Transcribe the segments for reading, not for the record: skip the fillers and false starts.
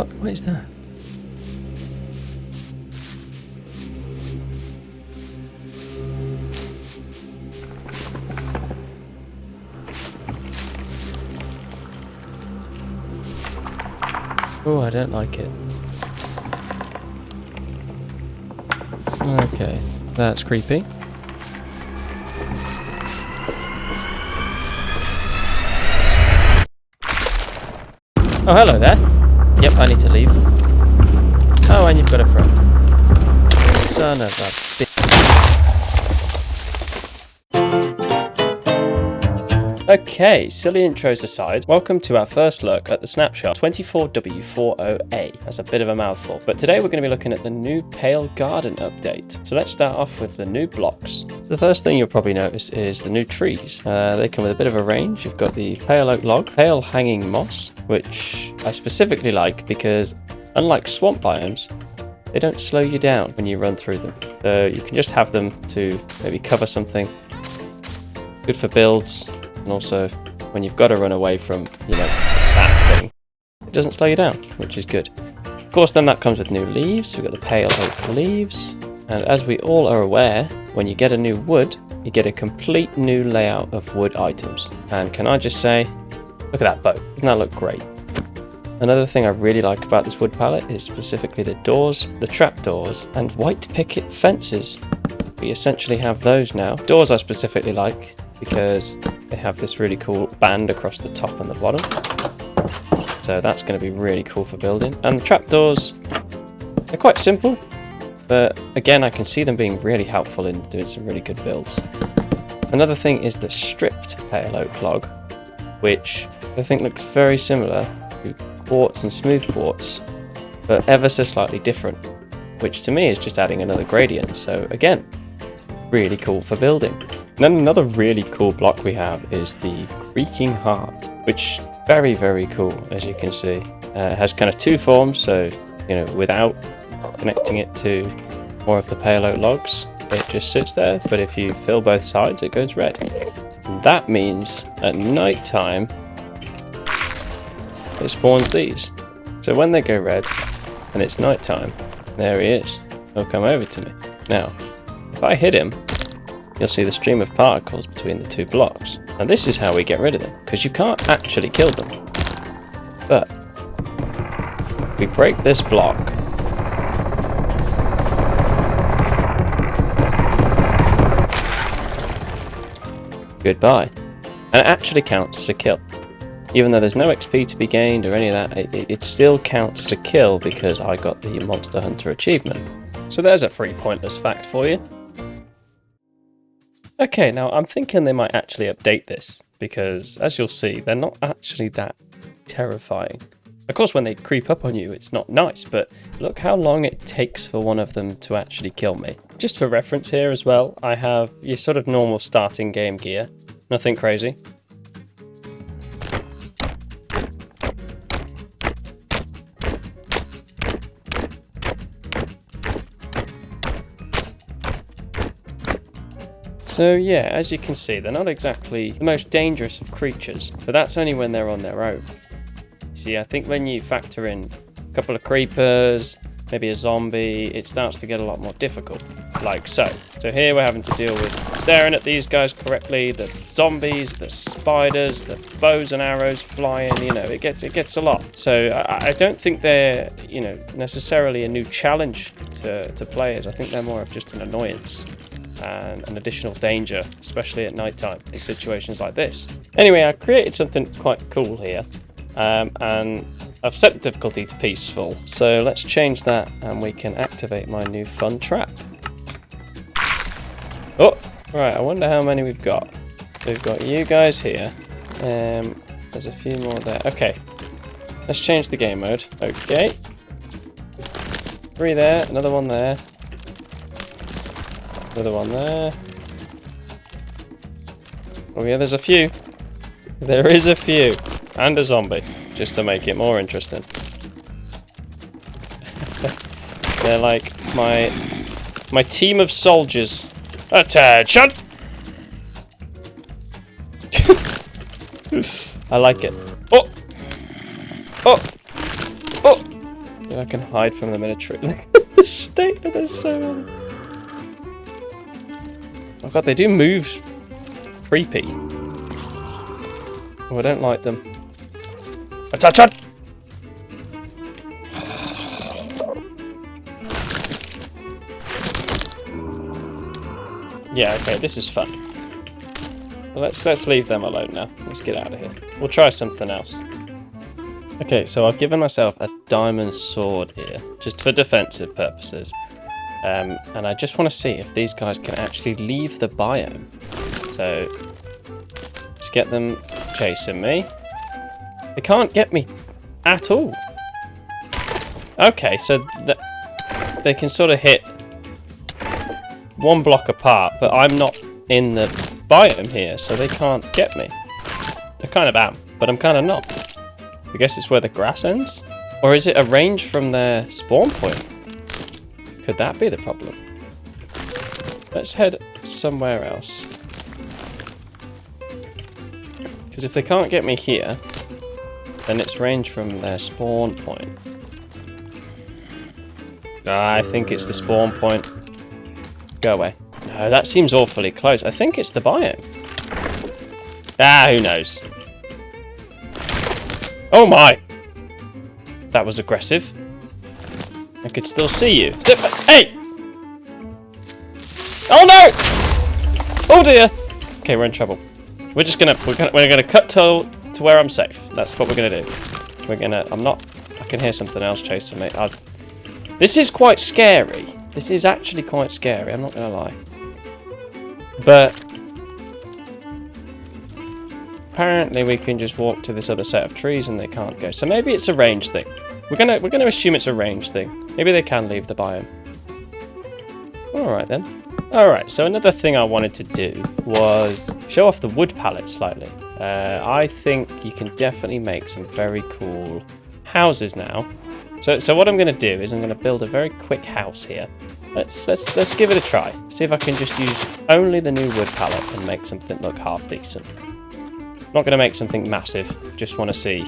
what is that? Oh, I don't like it. Okay, that's creepy. Oh, hello there. Yep, I need to leave. Oh, and you've got a friend. Son of a bitch. Okay, silly intros aside, welcome to our first look at the snapshot 24W40A. That's a bit of a mouthful, but today we're going to be looking at the new Pale Garden update. So let's start off with the new blocks. The first thing you'll probably notice is the new trees. They come with a bit of a range. You've got the pale oak log, pale hanging moss, which I specifically like because unlike swamp biomes, they don't slow you down when you run through them. So you can just have them to maybe cover something. Good for builds. And also, when you've got to run away from, that thing, it doesn't slow you down, which is good. Of course, then that comes with new leaves. We've got the pale oak leaves. And as we all are aware, when you get a new wood, you get a complete new layout of wood items. And can I just say, look at that boat. Doesn't that look great? Another thing I really like about this wood palette is specifically the doors, the trap doors, and white picket fences. We essentially have those now. Doors I specifically like because they have this really cool band across the top and the bottom. So that's going to be really cool for building. And the trapdoors, they're quite simple, but again, I can see them being really helpful in doing some really good builds. Another thing is the stripped pale oak log, which I think looks very similar to quartz and smooth quartz, but ever so slightly different, which to me is just adding another gradient. So again, really cool for building. And then another really cool block we have is the Creaking Heart, which very, very cool, as you can see. It has kind of two forms, so, without connecting it to more of the pale oak logs, it just sits there, but if you fill both sides, it goes red. And that means at night time, it spawns these. So when they go red, and it's night time, there he is. He'll come over to me. Now, if I hit him, you'll see the stream of particles between the two blocks. And this is how we get rid of them, because you can't actually kill them. But we break this block. Goodbye. And it actually counts as a kill. Even though there's no XP to be gained or any of that, it still counts as a kill because I got the Monster Hunter achievement. So there's a free pointless fact for you. Okay, now I'm thinking they might actually update this, because as you'll see, they're not actually that terrifying. Of course, when they creep up on you, it's not nice, but look how long it takes for one of them to actually kill me. Just for reference here as well, I have your sort of normal starting game gear, nothing crazy. So yeah, as you can see, they're not exactly the most dangerous of creatures, but that's only when they're on their own. See, I think when you factor in a couple of creepers, maybe a zombie, it starts to get a lot more difficult, like so. So here we're having to deal with staring at these guys correctly, the zombies, the spiders, the bows and arrows flying, it gets a lot. So I don't think they're, necessarily a new challenge to players. I think they're more of just an annoyance and an additional danger, especially at night time in situations like this. Anyway, I created something quite cool here, and I've set the difficulty to peaceful, so let's change that and we can activate my new fun trap. Oh, right, I wonder how many we've got. So we've got you guys here, there's a few more there. Okay, let's change the game mode. Okay, 3 there, another one there. Another one there. Oh yeah, there's a few. There is a few. And a zombie, just to make it more interesting. They're like my team of soldiers. Attention! I like it. Oh! Oh! Oh! I can hide from them in a tree. Look at the state of this. So many. Oh god, they do move creepy. Oh, I don't like them. Attention! Yeah, okay, this is fun. Well, let's leave them alone now. Let's get out of here. We'll try something else. Okay, so I've given myself a diamond sword here, just for defensive purposes. And I just want to see if these guys can actually leave the biome. So, let's get them chasing me. They can't get me at all. Okay, so they can sort of hit one block apart, but I'm not in the biome here, so they can't get me. I kind of am, but I'm kind of not. I guess it's where the grass ends? Or is it a range from their spawn point? Could that be the problem? Let's head somewhere else. Because if they can't get me here, then it's range from their spawn point. I think it's the spawn point. Go away. No, that seems awfully close. I think it's the biome. Ah, who knows? Oh my! That was aggressive. I could still see you. Hey! Oh no! Oh dear! Okay, we're in trouble. We're gonna cut to where I'm safe. That's what we're gonna do. I can hear something else chasing me. This is quite scary. This is actually quite scary, I'm not going to lie. But apparently we can just walk to this other set of trees and they can't go. So maybe it's a range thing. We're gonna assume it's a range thing. Maybe they can leave the biome. Alright then. Alright, so another thing I wanted to do was show off the wood palette slightly. I think you can definitely make some very cool houses now. So what I'm going to do is I'm going to build a very quick house here. Let's give it a try. See if I can just use only the new wood palette and make something look half decent. Not going to make something massive. Just want to see.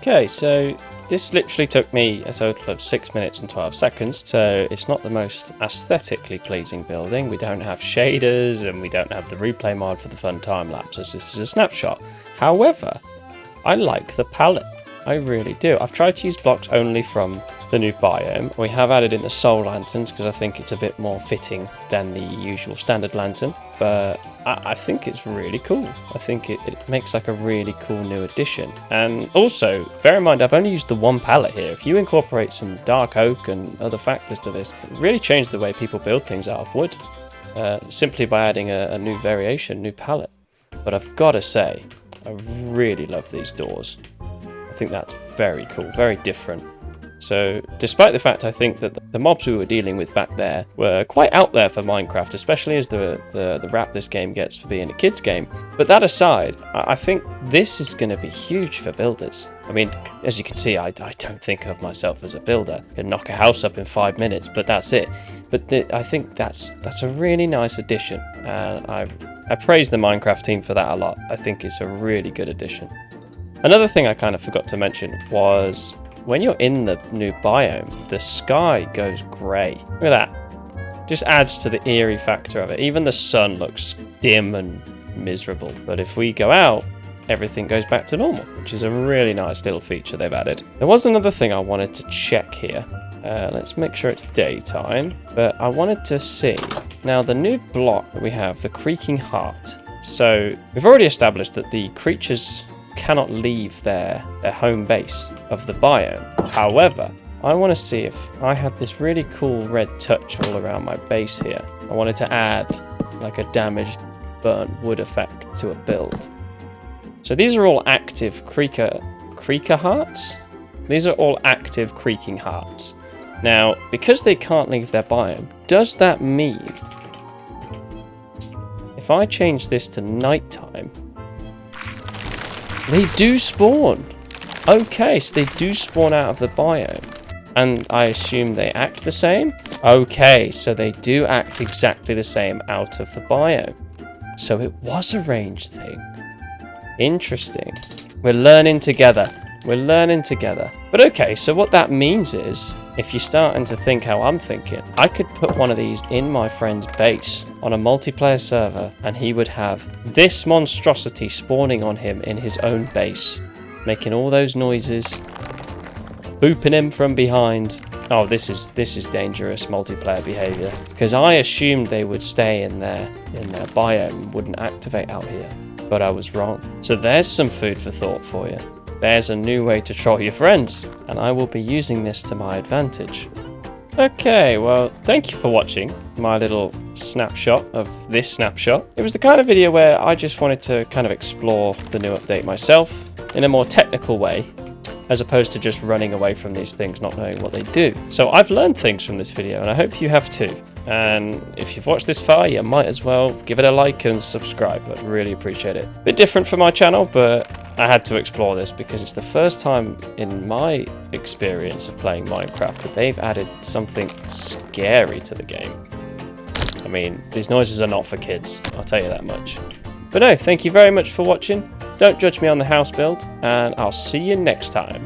Okay, so this literally took me a total of 6 minutes and 12 seconds, so it's not the most aesthetically pleasing building. We don't have shaders and we don't have the replay mod for the fun time lapses. This is a snapshot. However, I like the palette. I really do. I've tried to use blocks only from the new biome. We have added in the soul lanterns because I think it's a bit more fitting than the usual standard lantern, but I think it's really cool. I think it makes like a really cool new addition. And also, bear in mind, I've only used the one palette here. If you incorporate some dark oak and other factors to this, it really changed the way people build things out of wood, simply by adding a new variation, new palette. But I've got to say, I really love these doors. I think that's very cool, very different. So, despite the fact I think that the mobs we were dealing with back there were quite out there for Minecraft, especially as the rap this game gets for being a kids game. But that aside, I think this is going to be huge for builders. I mean, as you can see, I don't think of myself as a builder. I can knock a house up in 5 minutes, but that's it. But I think that's a really nice addition, and I praise the Minecraft team for that a lot. I think it's a really good addition. Another thing I kind of forgot to mention was, when you're in the new biome, the sky goes grey. Look at that. Just adds to the eerie factor of it. Even the sun looks dim and miserable. But if we go out, everything goes back to normal, which is a really nice little feature they've added. There was another thing I wanted to check here. Let's make sure it's daytime, but I wanted to see. Now, the new block that we have, the creaking heart. So we've already established that the creatures cannot leave their home base of the biome. However, I want to see if I had this really cool red touch all around my base here. I wanted to add like a damaged burnt wood effect to a build. So these are all active creaker hearts. These are all active creaking hearts. Now, because they can't leave their biome, does that mean if I change this to nighttime, they do spawn? Okay, so they do spawn out of the biome. And I assume they act the same? Okay, so they do act exactly the same out of the biome. So it was a range thing. Interesting. We're learning together. We're learning together. But okay, so what that means is, if you're starting to think how I'm thinking, I could put one of these in my friend's base on a multiplayer server, and he would have this monstrosity spawning on him in his own base, making all those noises, booping him from behind. Oh, this is dangerous multiplayer behavior, because I assumed they would stay in their biome and wouldn't activate out here, but I was wrong. So there's some food for thought for you. There's a new way to troll your friends, and I will be using this to my advantage. Okay, well, thank you for watching my little snapshot of this snapshot. It was the kind of video where I just wanted to kind of explore the new update myself in a more technical way, as opposed to just running away from these things, not knowing what they do. So I've learned things from this video, and I hope you have too. And if you've watched this far, you might as well give it a like and subscribe. I'd really appreciate it. A bit different for my channel, but I had to explore this because it's the first time in my experience of playing Minecraft that they've added something scary to the game. I mean, these noises are not for kids, I'll tell you that much. But no, thank you very much for watching. Don't judge me on the house build, and I'll see you next time.